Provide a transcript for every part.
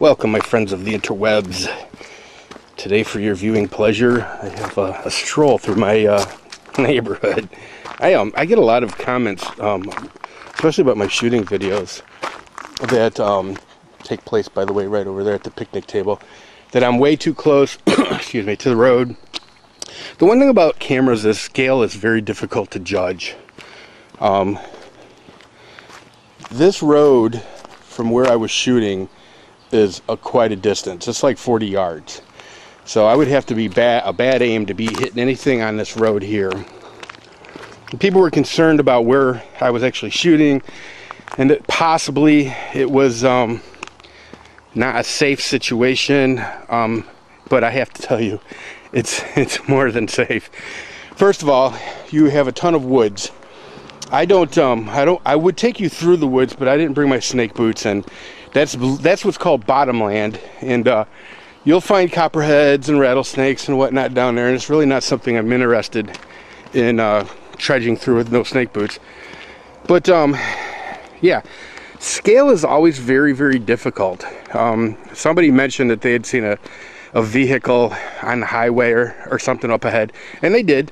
Welcome, my friends of the interwebs. Today, for your viewing pleasure, I have a stroll through my neighborhood. I get a lot of comments, especially about my shooting videos that take place, by the way, right over there at the picnic table, that I'm way too close, excuse me, to the road. The one thing about cameras is scale is very difficult to judge. This road from where I was shooting is quite a distance. It's like 40 yards. So I would have to be a bad aim to be hitting anything on this road here. And people were concerned about where I was actually shooting, and that possibly it was not a safe situation. But I have to tell you, it's more than safe. First of all, you have a ton of woods. I would take you through the woods, but I didn't bring my snake boots, and that's what's called bottomland, and you'll find copperheads and rattlesnakes and whatnot down there, and it's really not something I'm interested in trudging through with no snake boots. But yeah, scale is always very, very difficult. Somebody mentioned that they had seen a vehicle on the highway or something up ahead, and they did,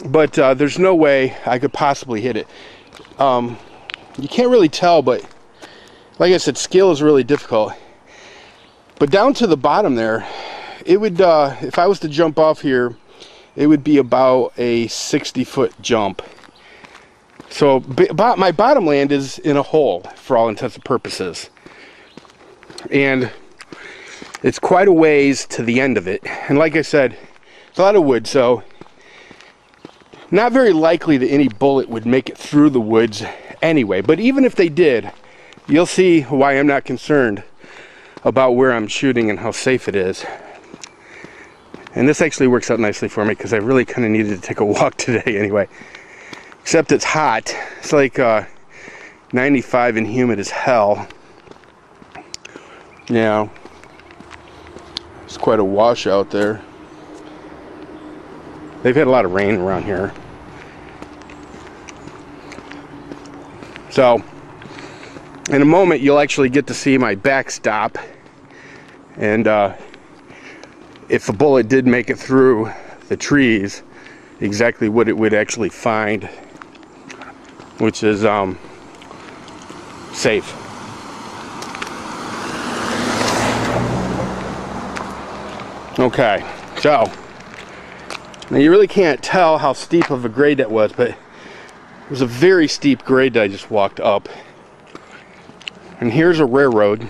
but there's no way I could possibly hit it. You can't really tell, but like I said, scale is really difficult. But down to the bottom there, it would, if I was to jump off here, it would be about a 60-foot jump. So my bottom land is in a hole for all intents and purposes. And it's quite a ways to the end of it. And like I said, it's a lot of wood, so not very likely that any bullet would make it through the woods anyway. But even if they did, you'll see why I'm not concerned about where I'm shooting and how safe it is. And this actually works out nicely for me because I really kind of needed to take a walk today anyway. Except it's hot. It's like 95 and humid as hell. Yeah. It's quite a washout there. They've had a lot of rain around here. So in a moment, you'll actually get to see my backstop, and if a bullet did make it through the trees, exactly what it would actually find, which is safe. Okay, so now you really can't tell how steep of a grade that was, but it was a very steep grade that I just walked up. And here's a railroad.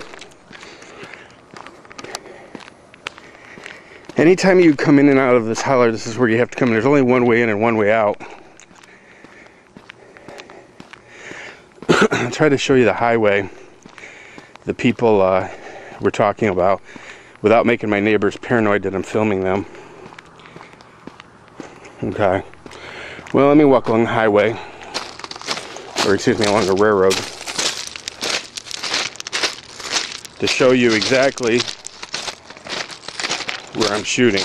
Anytime you come in and out of this holler, this is where you have to come in. There's only one way in and one way out. I'll try to show you the highway the people were talking about without making my neighbors paranoid that I'm filming them. Okay. Well, let me walk along the highway. Or excuse me, along the railroad, to show you exactly where I'm shooting.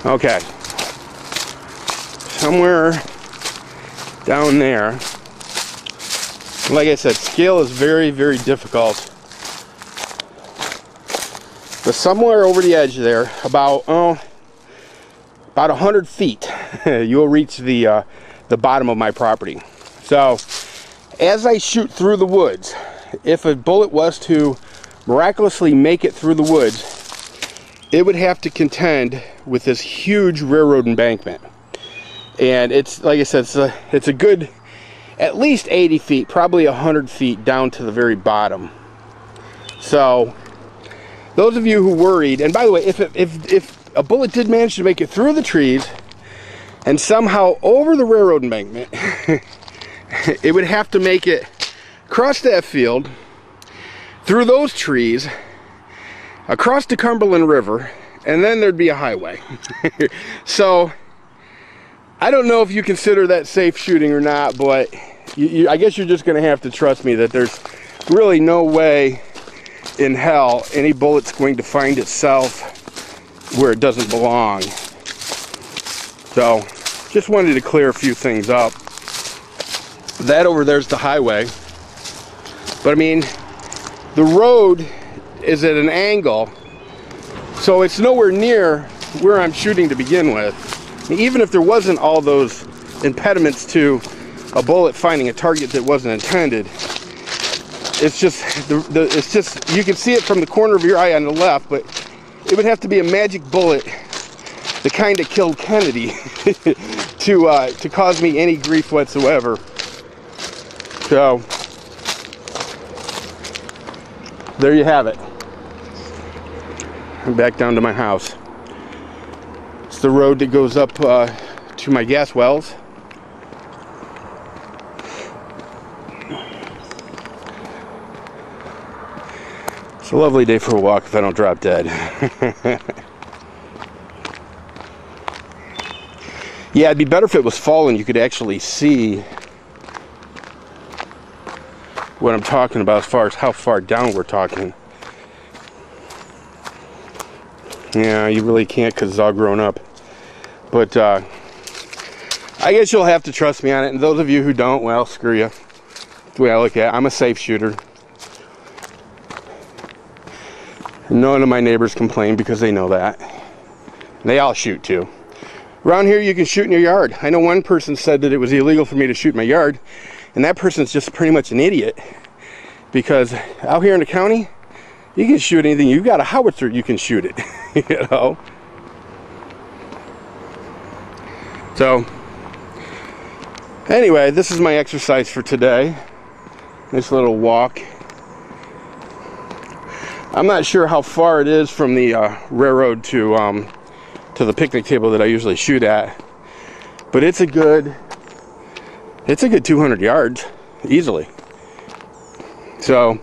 Okay. Somewhere down there, like I said, scale is very, very difficult. But somewhere over the edge there, about 100 feet, you'll reach the bottom of my property. So, as I shoot through the woods, if a bullet was to miraculously make it through the woods, it would have to contend with this huge railroad embankment. And it's, like I said, it's a good, at least 80 feet, probably 100 feet down to the very bottom. So, those of you who worried, and by the way, if a bullet did manage to make it through the trees and somehow over the railroad embankment, it would have to make it across that field, through those trees, across the Cumberland River, and then there'd be a highway. So, I don't know if you consider that safe shooting or not, but I guess you're just going to have to trust me that there's really no way in hell any bullet's going to find itself where it doesn't belong. So, just wanted to clear a few things up. That over there's the highway. But I mean, the road is at an angle, so it's nowhere near where I'm shooting to begin with. Even if there wasn't all those impediments to a bullet finding a target that wasn't intended, it's just you can see it from the corner of your eye on the left, but it would have to be a magic bullet, the kind that killed Kennedy, to cause me any grief whatsoever. So there you have it. I'm back down to my house. It's the road that goes up to my gas wells. It's a lovely day for a walk if I don't drop dead. Yeah, it'd be better if it was fall and you could actually see what I'm talking about as far as how far down we're talking. Yeah, you really can't because it's all grown up. But I guess you'll have to trust me on it. And those of you who don't, well, screw you. The way I look at it, I'm a safe shooter. None of my neighbors complain because they know that. They all shoot too. Around here you can shoot in your yard. I know one person said that it was illegal for me to shoot in my yard, and that person's just pretty much an idiot. Because out here in the county, you can shoot anything. You've got a howitzer, you can shoot it. You know? So, anyway, this is my exercise for today. Nice little walk. I'm not sure how far it is from the railroad to the picnic table that I usually shoot at, but it's a good 200 yards easily. So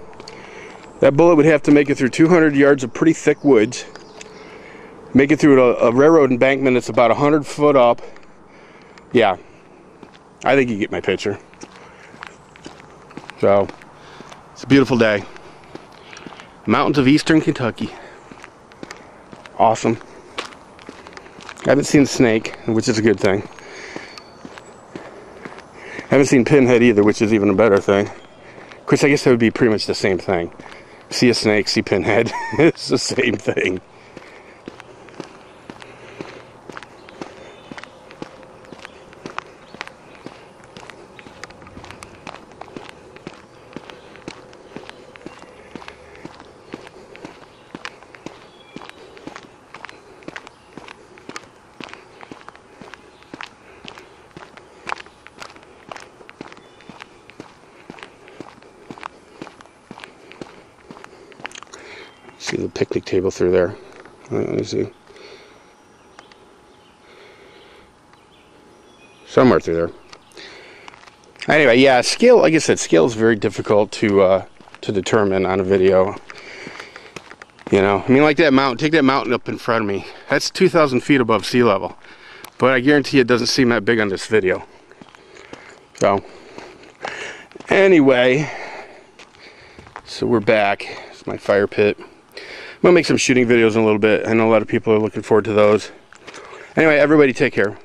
that bullet would have to make it through 200 yards of pretty thick woods, make it through a railroad embankment that's about 100 foot up. Yeah, I think you get my picture. So it's a beautiful day. Mountains of eastern Kentucky. Awesome. I haven't seen a snake, which is a good thing. I haven't seen pinhead either, which is even a better thing. Of course, I guess that would be pretty much the same thing. See a snake, see pinhead. It's the same thing. See the picnic table through there. Let me see. Somewhere through there. Anyway, yeah, scale, like I said, scale is very difficult to determine on a video. You know, I mean, like that mountain, take that mountain up in front of me. That's 2,000 feet above sea level. But I guarantee it doesn't seem that big on this video. So, anyway, so we're back. It's my fire pit. I'm going to make some shooting videos in a little bit. I know a lot of people are looking forward to those. Anyway, everybody take care.